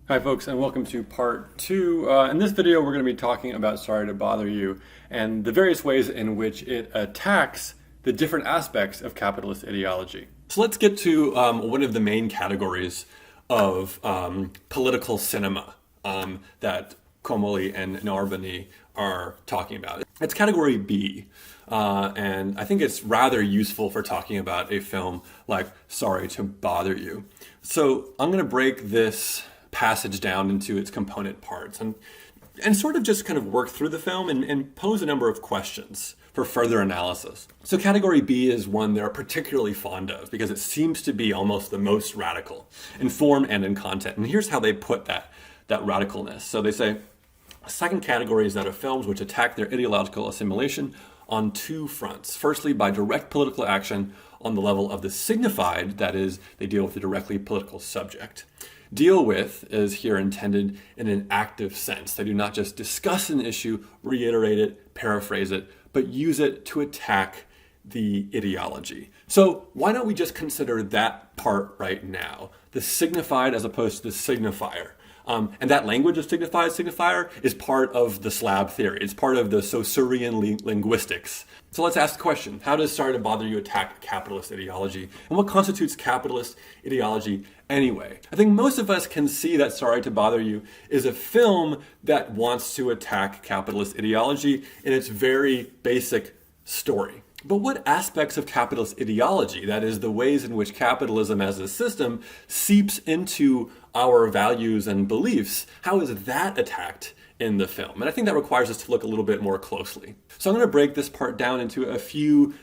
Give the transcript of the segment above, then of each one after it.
Hi folks, and welcome to part two. In this video we're going to be talking about Sorry to Bother You and the various ways in which it attacks the different aspects of capitalist ideology. So let's get to one of the main categories of political cinema that Comolli and Narboni are talking about. It's category B, and I think it's rather useful for talking about a film like Sorry to Bother You. So I'm going to break this passage down into its component parts and sort of just kind of work through the film and pose a number of questions for further analysis. So category B is one they're particularly fond of because it seems to be almost the most radical in form and in content. And here's how they put that radicalness. So they say, second category is that of films which attack their ideological assimilation on two fronts. Firstly, by direct political action on the level of the signified, that is, they deal with the directly political subject. Deal with is here intended in an active sense. They do not just discuss an issue, reiterate it, paraphrase it, but use it to attack the ideology. So why don't we just consider that part right now, the signified as opposed to the signifier. And that language of signifier is part of the slab theory. It's part of the Saussurean linguistics. So let's ask the question, how does Sorry to Bother You attack capitalist ideology? And what constitutes capitalist ideology anyway? I think most of us can see that Sorry to Bother You is a film that wants to attack capitalist ideology in its very basic story. But what aspects of capitalist ideology, that is, the ways in which capitalism as a system seeps into our values and beliefs, how is that attacked in the film? And I think that requires us to look a little bit more closely. So I'm going to break this part down into a few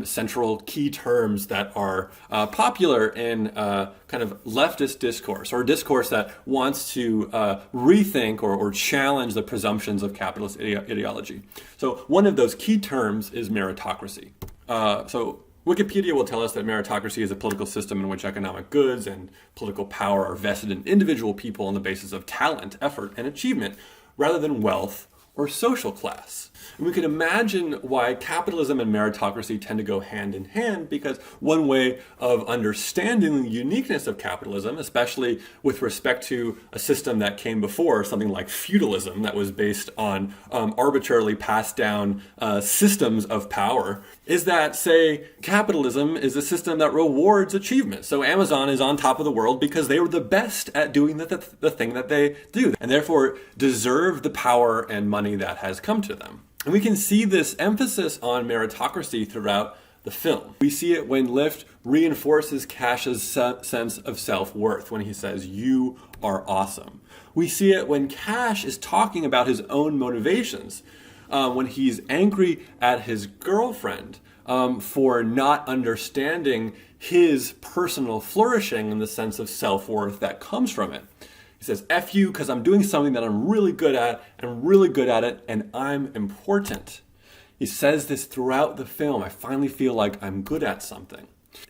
central key terms that are popular in kind of leftist discourse, or discourse that wants to rethink or challenge the presumptions of capitalist ideology. So one of those key terms is meritocracy. So Wikipedia will tell us that meritocracy is a political system in which economic goods and political power are vested in individual people on the basis of talent, effort, and achievement, rather than wealth or social class. And we can imagine why capitalism and meritocracy tend to go hand in hand, because one way of understanding the uniqueness of capitalism, especially with respect to a system that came before, something like feudalism that was based on arbitrarily passed down systems of power, is that, say, capitalism is a system that rewards achievement. So Amazon is on top of the world because they were the best at doing the thing that they do, and therefore deserve the power and money that has come to them. And we can see this emphasis on meritocracy throughout the film. We see it when Lift reinforces Cash's sense of self-worth when he says, "You are awesome." We see it when Cash is talking about his own motivations, when he's angry at his girlfriend for not understanding his personal flourishing and the sense of self-worth that comes from it. He says, "F you, because I'm doing something that I'm really good at, and I'm really good at it, and I'm important." He says this throughout the film. I finally feel like I'm good at something.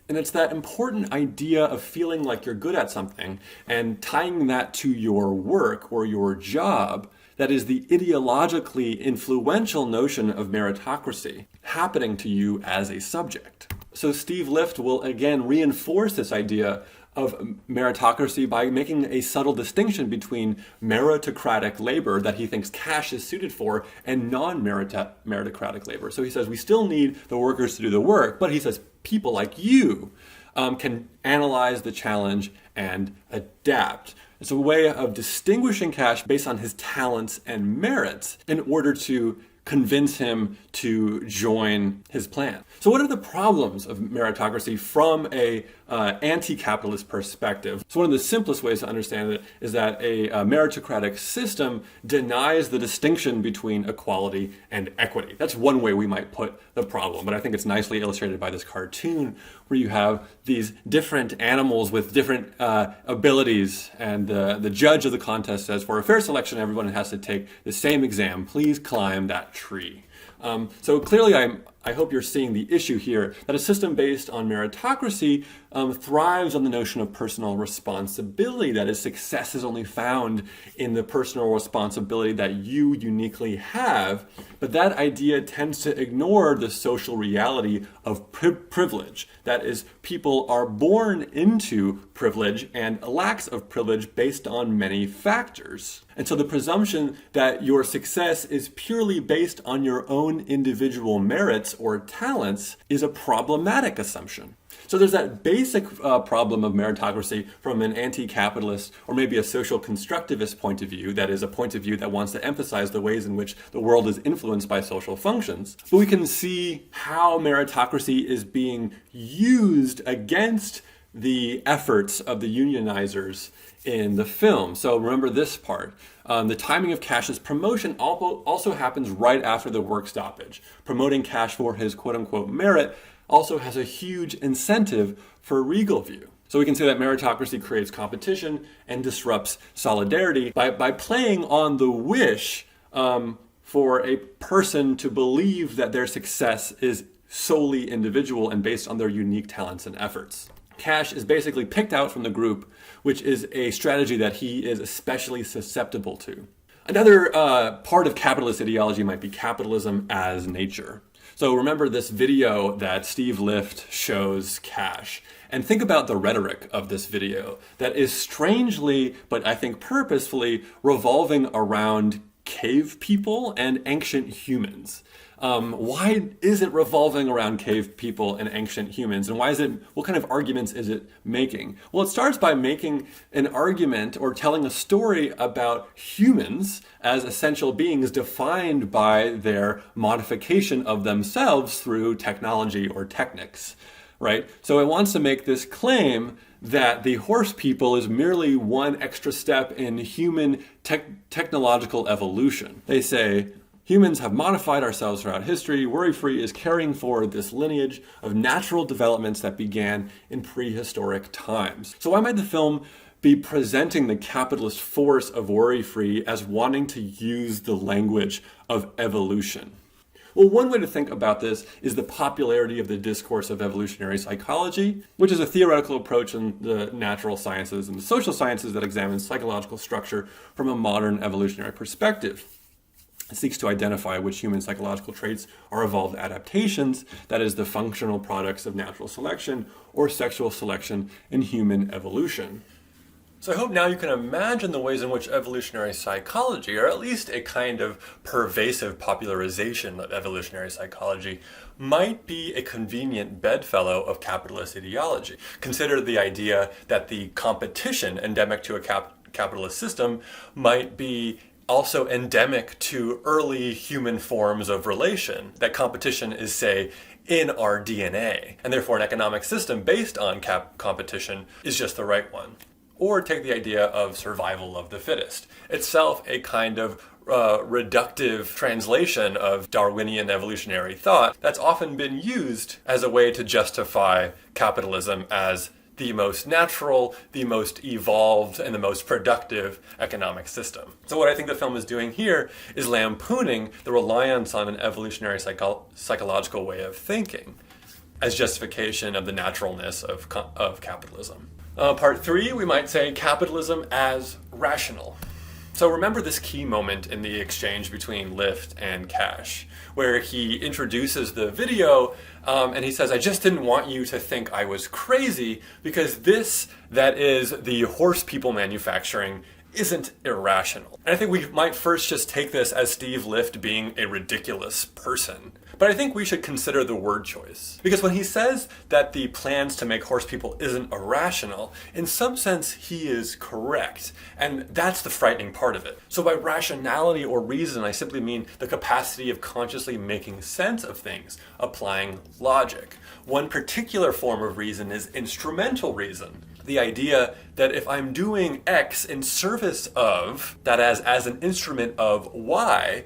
And it's that important idea of feeling like you're good at something and tying that to your work or your job that is the ideologically influential notion of meritocracy happening to you as a subject. So Steve Lift will again reinforce this idea of meritocracy by making a subtle distinction between meritocratic labor that he thinks Cash is suited for and non-meritocratic labor. So he says we still need the workers to do the work, but he says people like you can analyze the challenge and adapt. It's a way of distinguishing Cash based on his talents and merits in order to convince him to join his plan. So what are the problems of meritocracy from a anti-capitalist perspective? So one of the simplest ways to understand it is that a meritocratic system denies the distinction between equality and equity. That's one way we might put the problem, but I think it's nicely illustrated by this cartoon where you have these different animals with different abilities, and the judge of the contest says, for a fair selection, everyone has to take the same exam. Please climb that tree. So clearly I'm I hope you're seeing the issue here, that a system based on meritocracy thrives on the notion of personal responsibility. That is, success is only found in the personal responsibility that you uniquely have. But that idea tends to ignore the social reality of privilege. That is, people are born into privilege and lacks of privilege based on many factors. And so the presumption that your success is purely based on your own individual merits or talents is a problematic assumption. So there's that basic problem of meritocracy from an anti-capitalist or maybe a social constructivist point of view, that is a point of view that wants to emphasize the ways in which the world is influenced by social functions. But we can see how meritocracy is being used against the efforts of the unionizers in the film. So remember this part. The timing of Cash's promotion also happens right after the work stoppage. Promoting Cash for his quote-unquote merit also has a huge incentive for Regal View. So we can say that meritocracy creates competition and disrupts solidarity by playing on the wish for a person to believe that their success is solely individual and based on their unique talents and efforts. Cash is basically picked out from the group, which is a strategy that he is especially susceptible to. Another part of capitalist ideology might be capitalism as nature. So remember this video that Steve Lift shows Cash, and think about the rhetoric of this video that is strangely, but I think purposefully, revolving around cave people and ancient humans. Why is it revolving around cave people and ancient humans? And what kind of arguments is it making? Well, it starts by making an argument or telling a story about humans as essential beings defined by their modification of themselves through technology or technics, right? So it wants to make this claim that the horse people is merely one extra step in human technological evolution. They say, humans have modified ourselves throughout history. Worry-free is carrying forward this lineage of natural developments that began in prehistoric times. So why might the film be presenting the capitalist force of worry-free as wanting to use the language of evolution? Well, one way to think about this is the popularity of the discourse of evolutionary psychology, which is a theoretical approach in the natural sciences and the social sciences that examines psychological structure from a modern evolutionary perspective. It seeks to identify which human psychological traits are evolved adaptations, that is, the functional products of natural selection or sexual selection in human evolution. So I hope now you can imagine the ways in which evolutionary psychology, or at least a kind of pervasive popularization of evolutionary psychology, might be a convenient bedfellow of capitalist ideology. Consider the idea that the competition endemic to a capitalist system might be also endemic to early human forms of relation. That competition is, say, in our DNA, and therefore an economic system based on competition is just the right one. Or take the idea of survival of the fittest, itself a kind of reductive translation of Darwinian evolutionary thought that's often been used as a way to justify capitalism as the most natural, the most evolved, and the most productive economic system. So what I think the film is doing here is lampooning the reliance on an evolutionary psychological way of thinking as justification of the naturalness of capitalism. Part 3, we might say capitalism as rational. So remember this key moment in the exchange between Lift and Cash, where he introduces the video and he says, I just didn't want you to think I was crazy because this, that is the horse people manufacturing, isn't irrational. And I think we might first just take this as Steve Lift being a ridiculous person. But I think we should consider the word choice. Because when he says that the plans to make horse people isn't irrational, in some sense he is correct. And that's the frightening part of it. So by rationality or reason, I simply mean the capacity of consciously making sense of things, applying logic. One particular form of reason is instrumental reason. The idea that if I'm doing X in service of, that as an instrument of Y,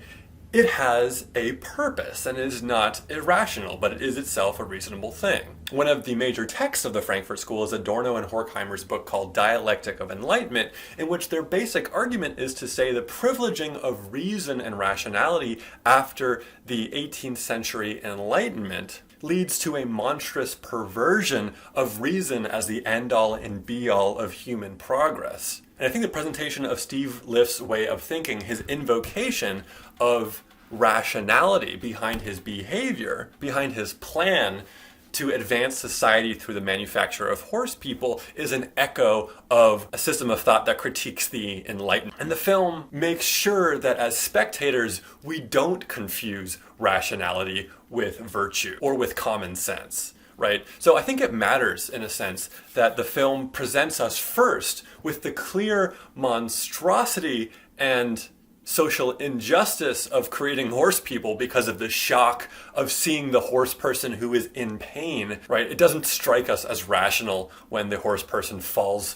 it has a purpose and is not irrational, but it is itself a reasonable thing. One of the major texts of the Frankfurt School is Adorno and Horkheimer's book called Dialectic of Enlightenment, in which their basic argument is to say the privileging of reason and rationality after the 18th century Enlightenment leads to a monstrous perversion of reason as the end-all and be-all of human progress. And I think the presentation of Steve Liff's way of thinking, his invocation of rationality behind his behavior, behind his plan to advance society through the manufacture of horse people, is an echo of a system of thought that critiques the Enlightenment. And the film makes sure that as spectators, we don't confuse rationality with virtue or with common sense. Right? So I think it matters, in a sense, that the film presents us first with the clear monstrosity and social injustice of creating horse people because of the shock of seeing the horse person who is in pain, right? It doesn't strike us as rational when the horse person falls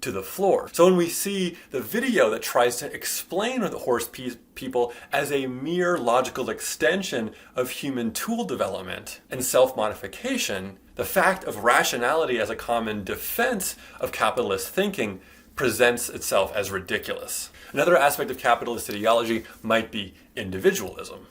to the floor. So when we see the video that tries to explain the horse people as a mere logical extension of human tool development and self-modification, the fact of rationality as a common defense of capitalist thinking presents itself as ridiculous. Another aspect of capitalist ideology might be individualism.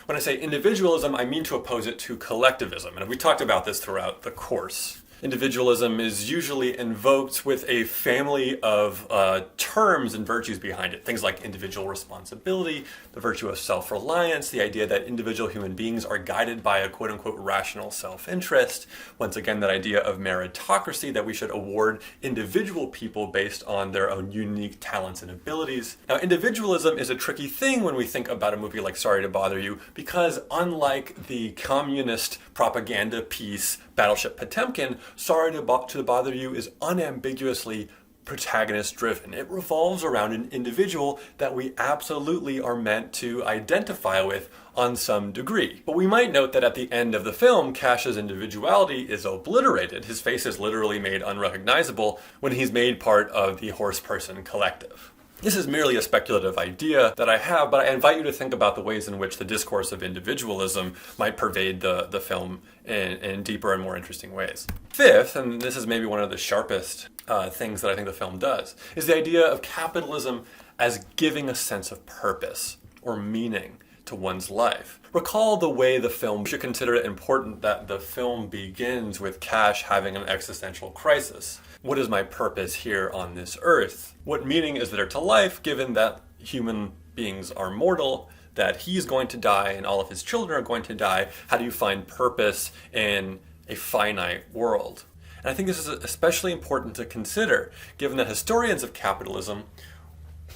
When I say individualism, I mean to oppose it to collectivism, and we talked about this throughout the course. Individualism is usually invoked with a family of terms and virtues behind it. Things like individual responsibility, the virtue of self-reliance, the idea that individual human beings are guided by a quote-unquote rational self-interest. Once again, that idea of meritocracy, that we should award individual people based on their own unique talents and abilities. Now, individualism is a tricky thing when we think about a movie like Sorry to Bother You, because unlike the communist propaganda piece Battleship Potemkin, Sorry to Bother You is unambiguously protagonist-driven. It revolves around an individual that we absolutely are meant to identify with on some degree. But we might note that at the end of the film, Cash's individuality is obliterated. His face is literally made unrecognizable when he's made part of the horse person collective. This is merely a speculative idea that I have, but I invite you to think about the ways in which the discourse of individualism might pervade the film in deeper and more interesting ways. Fifth, and this is maybe one of the sharpest things that I think the film does, is the idea of capitalism as giving a sense of purpose or meaning to one's life. Recall the way the film should consider it important that the film begins with Cash having an existential crisis. What is my purpose here on this earth? What meaning is there to life given that human beings are mortal, that he's going to die and all of his children are going to die? How do you find purpose in a finite world? And I think this is especially important to consider, given that historians of capitalism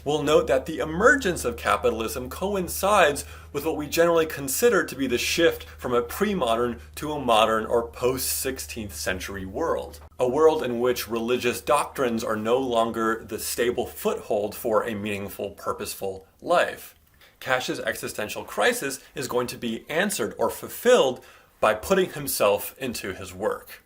will note that the emergence of capitalism coincides with what we generally consider to be the shift from a pre-modern to a modern or post-16th century world. A world in which religious doctrines are no longer the stable foothold for a meaningful, purposeful life. Cash's existential crisis is going to be answered or fulfilled by putting himself into his work.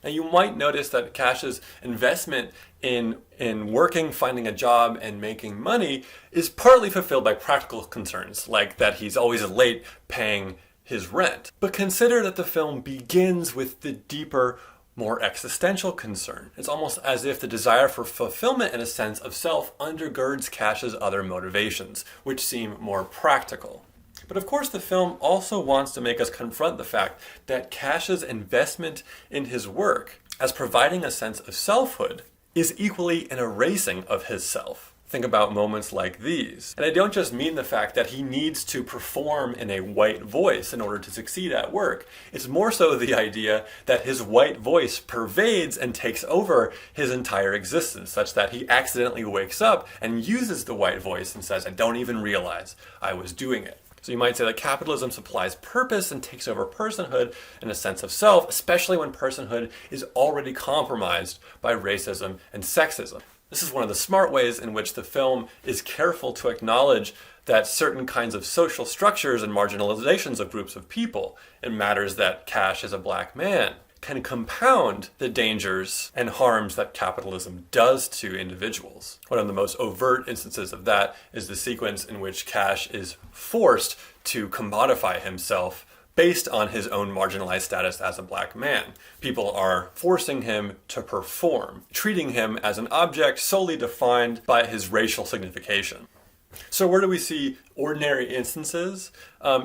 Now you might notice that Cash's investment in working, finding a job, and making money is partly fulfilled by practical concerns, like that he's always late paying his rent. But consider that the film begins with the deeper, more existential concern. It's almost as if the desire for fulfillment and a sense of self undergirds Cash's other motivations, which seem more practical. But of course the film also wants to make us confront the fact that Cash's investment in his work as providing a sense of selfhood is equally an erasing of his self. Think about moments like these. And I don't just mean the fact that he needs to perform in a white voice in order to succeed at work. It's more so the idea that his white voice pervades and takes over his entire existence, such that he accidentally wakes up and uses the white voice and says, "I don't even realize I was doing it." So you might say that capitalism supplies purpose and takes over personhood and a sense of self, especially when personhood is already compromised by racism and sexism. This is one of the smart ways in which the film is careful to acknowledge that certain kinds of social structures and marginalizations of groups of people. It matters that Cash is a black man. can compound the dangers and harms that capitalism does to individuals. One of the most overt instances of that is the sequence in which Cash is forced to commodify himself based on his own marginalized status as a black man. People are forcing him to perform, treating him as an object solely defined by his racial signification. So where do we see ordinary instances,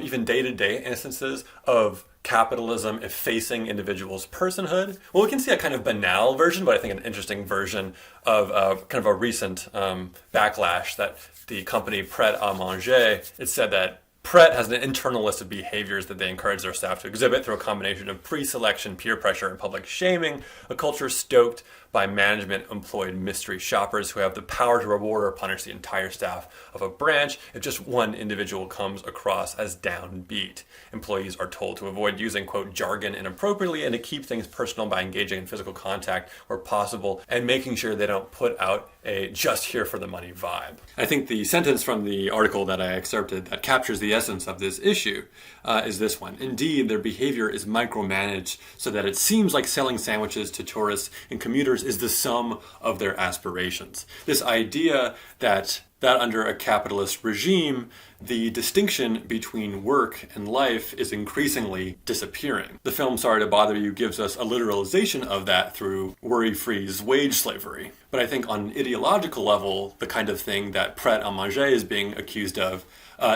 even day-to-day instances of capitalism effacing individuals' personhood? Well, we can see a kind of banal version, but I think an interesting version of kind of a recent backlash that the company Pret a Manger, it said that Pret has an internal list of behaviors that they encourage their staff to exhibit through a combination of pre-selection, peer pressure, and public shaming, a culture stoked by management-employed mystery shoppers who have the power to reward or punish the entire staff of a branch if just one individual comes across as downbeat. Employees are told to avoid using, quote, jargon inappropriately and to keep things personal by engaging in physical contact where possible and making sure they don't put out a just here for the money vibe. I think the sentence from the article that I excerpted that captures the essence of this issue is this one. Indeed, their behavior is micromanaged so that it seems like selling sandwiches to tourists and commuters is the sum of their aspirations. This idea that under a capitalist regime, the distinction between work and life is increasingly disappearing. The film Sorry to Bother You gives us a literalization of that through worry-free's wage slavery. But I think on an ideological level, the kind of thing that Pret a Manger is being accused of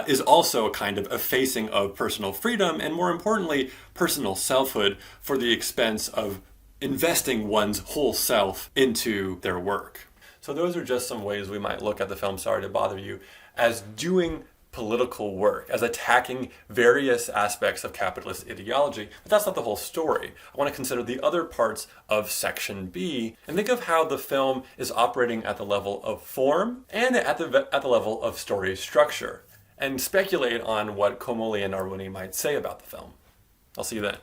is also a kind of effacing of personal freedom and, more importantly, personal selfhood for the expense of investing one's whole self into their work. So those are just some ways we might look at the film Sorry to Bother You as doing political work, as attacking various aspects of capitalist ideology. But that's not the whole story. I want to consider the other parts of Section B and think of how the film is operating at the level of form and at the level of story structure, and speculate on what Comolli and Narboni might say about the film. I'll see you then.